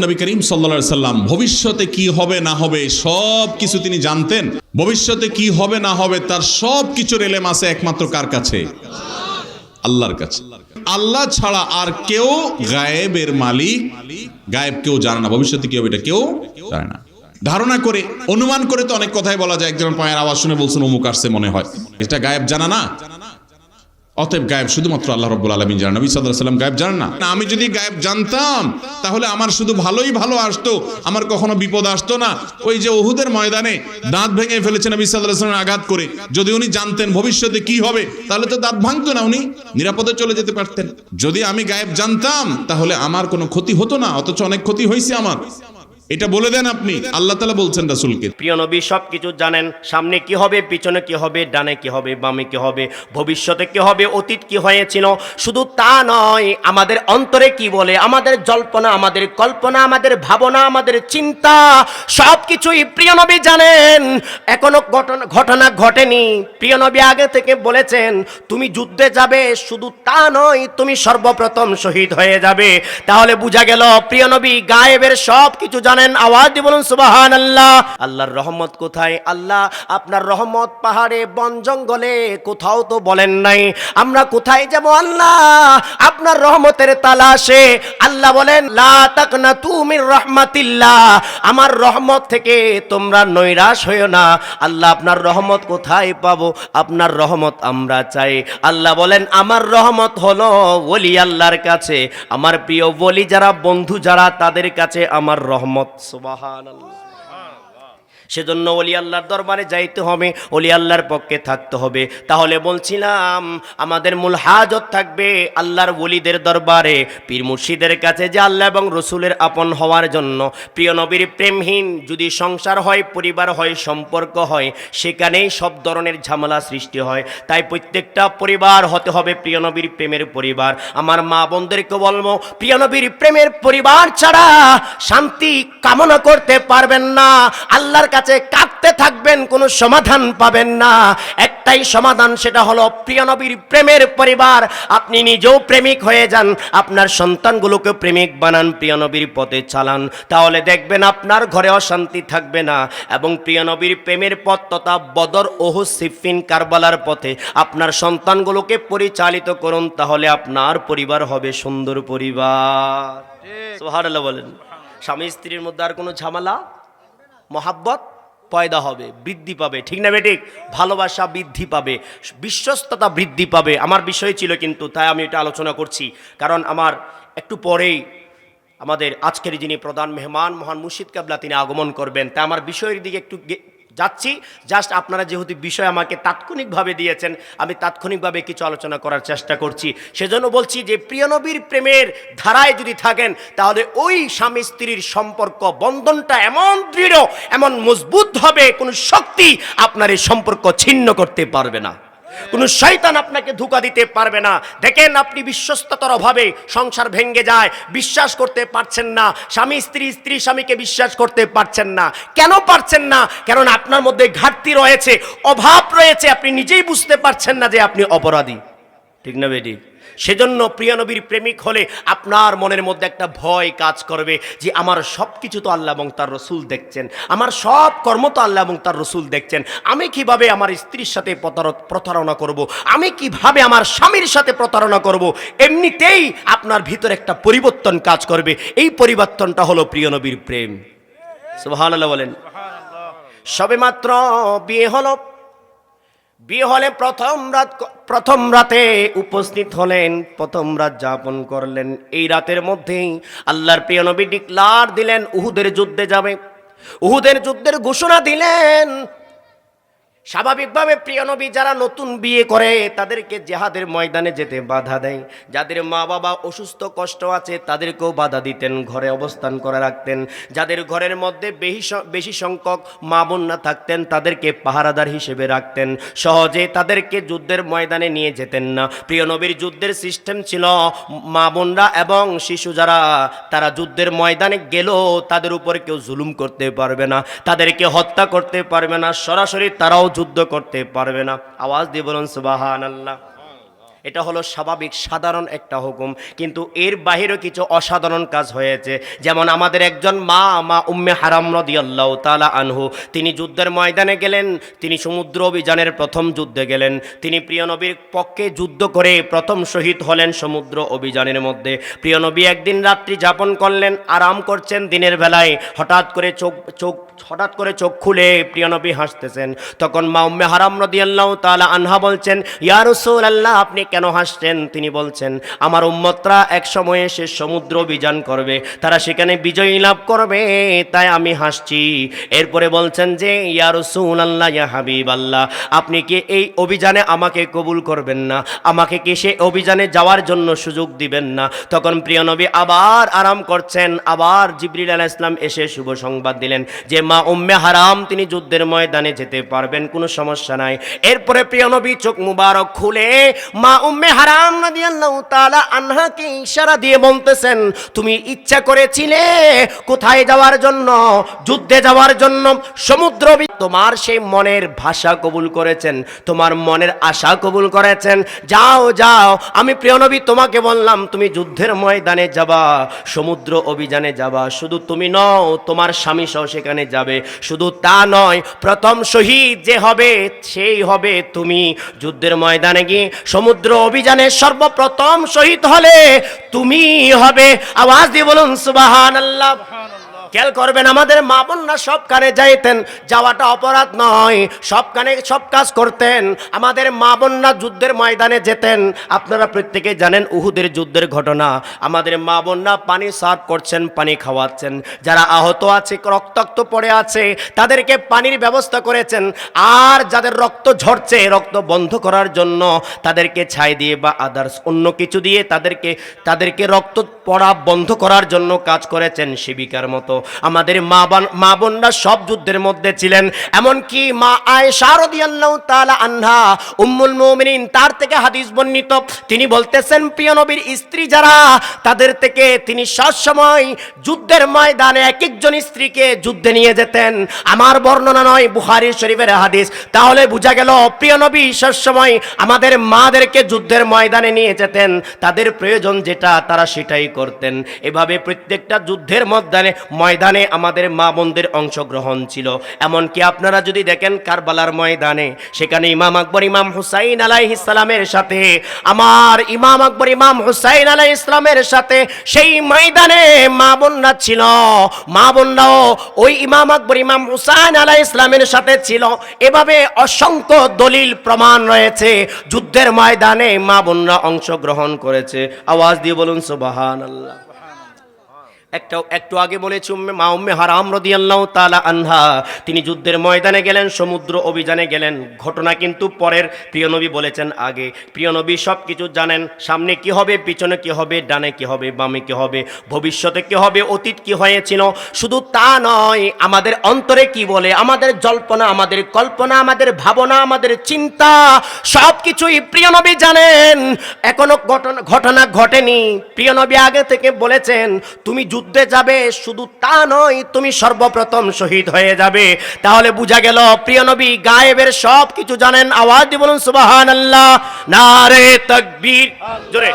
নবী করিম সাল্লাল্লাহু আলাইহি সাল্লাম ভবিষ্যতে কি হবে না হবে সব কিছু তিনি জানতেন। ভবিষ্যতে কি হবে না হবে তার সব কিছুর ইলম আছে একমাত্র কার কাছে? আল্লাহর কাছে। আল্লাহ ছাড়া আর কেউ গায়েবের মালিক, গায়েব কেউ জানে না, ভবিষ্যতে কি হবে এটা কেউ জানে না। ধারণা করে অনুমান করে তো অনেক কথাই বলা যায়, একজন পায়ের আওয়াজ শুনে বলছেন অমুক আসছে মনে হয়, এটা গায়েব জানা না। অতএব গায়েব শুধুমাত্র আল্লাহ রাব্বুল আলামিন জানেন, নবী সাল্লাল্লাহু আলাইহি ওয়াসাল্লাম গায়েব জানেন না। আমি যদি গায়েব জানতাম তাহলে আমার শুধু ভালোই ভালো আসতো, আমার কখনো বিপদ আসতো না। ওই যে উহুদের ময়দানে দাঁত ভেঙে ফেলেছেন নবী সাল্লাল্লাহু আলাইহি ওয়াসাল্লাম আঘাত করে, যদি উনি জানতেন ভবিষ্যতে কি হবে তাহলে তো দাঁত ভাঙতো না, উনি নিরাপদে চলে যেতে পারতেন। যদি আমি গায়েব জানতাম তাহলে আমার কোনো ক্ষতি হতো না, অথচ অনেক ক্ষতি হয়েছে আমার। এটা বলে দেন আপনি, আল্লাহ তাআলা বলছেন রাসূলকে। প্রিয় নবী সবকিছু জানেন, সামনে কি হবে, পিছনে কি হবে, ডানে কি হবে, বামে কি হবে, ভবিষ্যতে কি হবে, অতীত কি হয়েছিল। শুধু তা নয়, আমাদের অন্তরে কি বলে, আমাদের জল্পনা, আমাদের কল্পনা, আমাদের ভাবনা, আমাদের চিন্তা, সবকিছুই প্রিয় নবী জানেন। এখনো ঘটনা ঘটেনি, প্রিয় নবী আগে থেকে বলেছেন তুমি যুদ্ধে যাবে, শুধু তা নয় তুমি সর্বপ্রথম শহীদ হয়ে যাবে। তাহলে বোঝা গেল প্রিয় নবী গায়েবের সব কিছু জানেন। আওয়াজ দিয়ে বলুন সুবহানাল্লাহ। আল্লাহর রহমত কোথায়? আল্লাহ আপনার রহমত পাহাড়ে বন জঙ্গলে কোথাও তো বলেন নাই। আমরা কোথায় যাব আল্লাহ আপনার রহমতের তালাশে? আল্লাহ বলেন লা তাকনাতু মির রাহমাতিল্লাহ, আমার রহমত থেকে তোমরা নৈরাশ হইও না। আল্লাহ আপনার রহমত কোথায় পাবো? আপনার রহমত আমরা চাই। আল্লাহ বলেন আমার রহমত হলো ওলি আল্লাহর কাছে, আমার প্রিয় ওলি যারা, বন্ধু যারা, তাদের কাছে আমার রহমত। সুবহানাল্লাহ। সেজন্য ওলি আল্লাহর দরবারে যাইতে হবে, ওলি আল্লাহর পক্ষে থাকতে হবে। তাহলে বলছিলাম আমাদের মূল হাজত থাকবে আল্লাহর ওলিদের দরবারে, পীর মুর্শিদের কাছে, যে আল্লাহ এবং রসুলের আপন হওয়ার জন্য। প্রিয় নবীর প্রেমহীন যদি সংসার হয়, পরিবার হয়, সম্পর্ক হয়, সেখানেই সব ধরনের ঝামেলা সৃষ্টি হয়। তাই প্রত্যেকটা পরিবার হতে হবে প্রিয় নবীর প্রেমের পরিবার। আমার মা বোনদেরকে বলবো, প্রিয় নবীর প্রেমের পরিবার ছাড়া শান্তি কামনা করতে পারবেন না, আল্লাহর কাছে কাঁদতে থাকবেন, কোনো সমাধান পাবেন না। একটাই সমাধান, সেটা হলো প্রিয় নবীর প্রেমের পরিবার। আপনি নিজেও প্রেমিক হয়ে যান, আপনার সন্তানগুলোকে প্রেমিক বানান, প্রিয় নবীর পথে চালান, তাহলে দেখবেন আপনার ঘরে অশান্তি থাকবে না। এবং প্রিয় নবীর প্রেমের পথ তথা বদর, ওহুদ, সিফফিন, কারবালার পথে আপনার সন্তানগুলোকে পরিচালিত করুন, তাহলে আপনার পরিবার হবে সুন্দর পরিবার। সুবহানাল্লাহ বলেন। স্বামী স্ত্রীর মধ্যে আর কোনো ঝামেলা, মহাব্বত পয়দা হবে, বৃদ্ধি পাবে, ঠিক না বেঠিক? ভালোবাসা বৃদ্ধি পাবে, বিশ্বস্ততা বৃদ্ধি পাবে। আমার বিষয় ছিল কিন্তু, তাই আমি এটা আলোচনা করছি, কারণ আমার একটু পরেই আমাদের আজকের যিনি প্রধান মেহমান মহান মুর্শিদ কেবলা তিনি আগমন করবেন। তাই আমার বিষয়ের দিকে একটু যাচ্ছি। জাস্ট আপনারা যেহেতু বিষয় আমাকে তাৎক্ষণিকভাবে দিয়েছেন, আমি তাৎক্ষণিকভাবে কিছু আলোচনা করার চেষ্টা করছি। সেজন্য বলছি যে প্রিয় নবীর প্রেমের ধারায় যদি থাকেন, তাহলে ওই স্বামী স্ত্রীর সম্পর্ক বন্ধনটা এমন দৃঢ়, এমন মজবুত হবে, কোনো শক্তি আপনার এই সম্পর্ক ছিন্ন করতে পারবে না, কোন শয়তান আপনাকে ধোঁকা দিতে পারবে না। দেখেন আপনি বিশ্বস্ততার অভাবে সংসার ভেঙে যায়, বিশ্বাস করতে পারছেন না, স্বামী স্ত্রী, স্ত্রী স্বামীকে বিশ্বাস করতে পারছেন না। কেন পারছেন না? কারণ আপনার মধ্যে ঘাটতি রয়েছে, অভাব রয়েছে, আপনি নিজেই বুঝতে পারছেন না যে আপনি অপরাধী, ঠিক না বেটি? সেজন্য প্রিয় নবীর প্রেমিক হলে আপনার মনের মধ্যে একটা ভয় কাজ করবে যে আমার সব কিছু তো আল্লাহ এবং তার রসুল দেখছেন, আমার সব কর্ম তো আল্লাহ এবং তার রসুল দেখছেন, আমি কিভাবে আমার স্ত্রীর সাথে প্রতারণা করব, আমি কিভাবে আমার স্বামীর সাথে প্রতারণা করব। এমনিতেই আপনার ভিতরে একটা পরিবর্তন কাজ করবে, এই পরিবর্তনটা হলো প্রিয় নবীর প্রেম। সুবহানাল্লাহ বলেন। সবেমাত্র বিয়ে হলো, বিয়ে হলে প্রথম রাতে উপস্থিত হলেন, প্রথম রাত যাপন করলেন। এই রাতের মধ্যেই আল্লাহর প্রিয় নবী ডিক্লার দিলেন উহুদের যুদ্ধে যাবে, উহুদের যুদ্ধের ঘোষণা দিলেন। স্বাভাবিকভাবে প্রিয় নবী যারা নতুন বিয়ে করে তাদেরকে জিহাদের ময়দানে যেতে বাধা দেয়, যাদের মা বাবা অসুস্থ কষ্ট আছে তাদেরকেও বাধা দিতেন, ঘরে অবস্থান করে রাখতেন, যাদের ঘরের মধ্যে বেশি সংখ্যক মা বোন না থাকতেন তাদেরকে পাহারাদার হিসেবে রাখতেন, সহজে তাদেরকে যুদ্ধের ময়দানে নিয়ে যেতেন না। প্রিয় নবীর যুদ্ধের সিস্টেম ছিল মা বোনরা এবং শিশু যারা, তারা যুদ্ধের ময়দানে গেলেও তাদের উপর কেউ জুলুম করতে পারবে না, তাদেরকে হত্যা করতে পারবে না, সরাসরি তারাও যুদ্ধ করতে পারবে না। আওয়াজ দিয়ে বলুন সুবহানাল্লাহ। এটা হলো স্বাভাবিক সাধারণ একটা হুকুম, কিন্তু এর বাহিরেও কিছু অসাধারণ কাজ হয়েছে। যেমন আমাদের একজন মা উম্মে হারাম রাদিয়াল্লাহু তাআলা আনহু, তিনি যুদ্ধের ময়দানে গেলেন, তিনি সমুদ্র অভিযানের প্রথম যুদ্ধে গেলেন, তিনি প্রিয় নবীর পক্ষে যুদ্ধ করে প্রথম শহীদ হলেন সমুদ্র অভিযানের মধ্যে। প্রিয় নবী একদিন রাত্রি যাপন করলেন, আরাম করছেন দিনের বেলায়, হঠাৎ করে চোখ খুলে প্রিয় নবী হাসতেছেন। তখন মা উম্মে হারাম রাদিয়াল্লাহু তাআলা আনহা বলছেন, ইয়া রাসূলুল্লাহ, আপনি কেন হাসছেন? তিনি বলছেন, আমার উম্মতরা এক সময়ে সে সমুদ্র অভিযান করবে, তারা সেখানে বিজয়ী লাভ করবে, তাই আমি হাসছি। এরপরে বলছেন যে, ইয়া রাসূলুল্লাহ, ইয়া হাবিবাল্লাহ, আপনি কি এই অভিযানে আমাকে কবুল করবেন না? আমাকে কি সে অভিযানে যাওয়ার জন্য সুযোগ দিবেন না? তখন প্রিয় নবী আবার আরাম করছেন, আবার জিবরিল আলাইহিস সালাম এসে শুভ সংবাদ দিলেন যে মা উম্মে হারাম তিনি যুদ্ধের ময়দানে যেতে পারবেন, কোনো সমস্যা নাই। এরপরে প্রিয় নবী চোখ মুবারক খুলে মা উম্মে হারাম রাদিয়াল্লাহু তাআলা আনহাকে ইশারা দিয়ে বলতেছেন, তুমি ইচ্ছা করেছিলে কোথায় যাওয়ার জন্য? যুদ্ধে যাওয়ার জন্য। সমুদ্র তোমার সেই মনের ভাষা কবুল করেছেন, তোমার মনের আশা কবুল করেছেন। যাও যাও, আমি প্রিয় নবী তোমাকে বললাম তুমি যুদ্ধের ময়দানে যাবা, সমুদ্র অভিযানে যাবা। শুধু তুমি নও, তোমার স্বামী সহ সেখানে যাবে। শুধু তা নয়, প্রথম শহীদ যে হবে সেই হবে তুমি। যুদ্ধের ময়দানে গিয়ে সমুদ্র অভিযানে সর্বপ্রথম শহীদ হলে তুমি হবে। আওয়াজ দিয়ে বলুন সুবহানাল্লাহ। খেয়াল করবেন, আমাদের মা বোনরা সব কানে যাইতেন, যাওয়াটা অপরাধ নয়, সব কানে সব কাজ করতেন। আমাদের মা বোনরা যুদ্ধের ময়দানে যেতেন। আপনারা প্রত্যেকে জানেন উহুদের যুদ্ধের ঘটনা। আমাদের মা বোনরা পানি সার্ভ করছেন, পানি খাওয়াচ্ছেন। যারা আহত আছে, রক্তাক্ত পড়ে আছে, তাদেরকে পানির ব্যবস্থা করেছেন। আর যাদের রক্ত ঝরছে, রক্ত বন্ধ করার জন্য তাদেরকে ছাই দিয়ে বা আদার্স অন্য কিছু দিয়ে তাদেরকে রক্ত পড়া বন্ধ করার জন্য কাজ করেছেন সেবিকার মতো। আমাদের মা বোনরা সব যুদ্ধের মধ্যে ছিলেন। এমনকি মা আয়েশা রাদিয়াল্লাহু তাআলা আনহা উম্মুল মুমিনিন, তার থেকে হাদিস বর্ণিত, তিনি বলতেছেন প্রিয় নবীর স্ত্রী যারা, তাদের থেকে তিনি সব সময় যুদ্ধের ময়দানে এক একজন স্ত্রীকে যুদ্ধে নিয়ে যেতেন। আমার বর্ণনা নয়, বুখারী শরীফের হাদিস। তাহলে বোঝা গেল প্রিয় নবী সব সময় আমাদের মাদেরকে যুদ্ধের ময়দানে নিয়ে যেতেন, তাদের প্রয়োজন যেটা তারা সেটাই করতেন। এভাবে প্রত্যেকটা যুদ্ধের ময়দানে আমাদের মা বোনদের অংশগ্রহণ ছিল। এমনকি আপনারা যদি দেখেন কারবালার ময়দানে, সেখানে ইমাম আকবর ইমাম হুসাইন আলাইহিস সালামের সাথে, আমার ইমাম আকবর ইমাম হুসাইন আলাইহিস সালামের সাথে সেই ময়দানে মা বোনরা ছিল। মা বোনরাও ওই ইমাম আকবর ইমাম হুসাইন আলাইহিস সালামের সাথে ছিল। এভাবে অসংখ্য দলিল প্রমাণ রয়েছে যুদ্ধের ময়দানে মা বোনরা অংশগ্রহণ করেছে। আওয়াজ দিয়ে বলুন সুবহানাল্লাহ। একটু আগে বলেছি মা উম্মে হারাম রাদিয়াল্লাহু তাআলা আনহা, তিনি যুদ্ধের ময়দানে গেলেন, সমুদ্র অভিযানে গেলেন। ঘটনা কিন্তু পরের, প্রিয় নবী বলেছেন আগে। প্রিয় নবী সব কিছু জানেন, সামনে কি হবে, পিছনে কি হবে, ডানে কি হবে, বামে কি হবে, ভবিষ্যতে কি হবে, অতীত কি হয়েছিল। শুধু তা নয়, আমাদের অন্তরে কি বলে, আমাদের জল্পনা, আমাদের কল্পনা, আমাদের ভাবনা, আমাদের চিন্তা, সব কিছুই প্রিয় নবী জানেন। এখনো ঘটনা ঘটেনি, প্রিয় নবী আগে থেকে বলেছেন তুমি যুদ্ধে যাবে, শুধু তা নয় তুমি সর্বপ্রথম শহীদ হয়ে যাবে। তাহলে বোঝা গেল প্রিয় নবী গায়েবের সব কিছু জানেন। আওয়াজ দিয়ে বলুন সুবহানাল্লাহ, নারে তাকবীর, জোরে।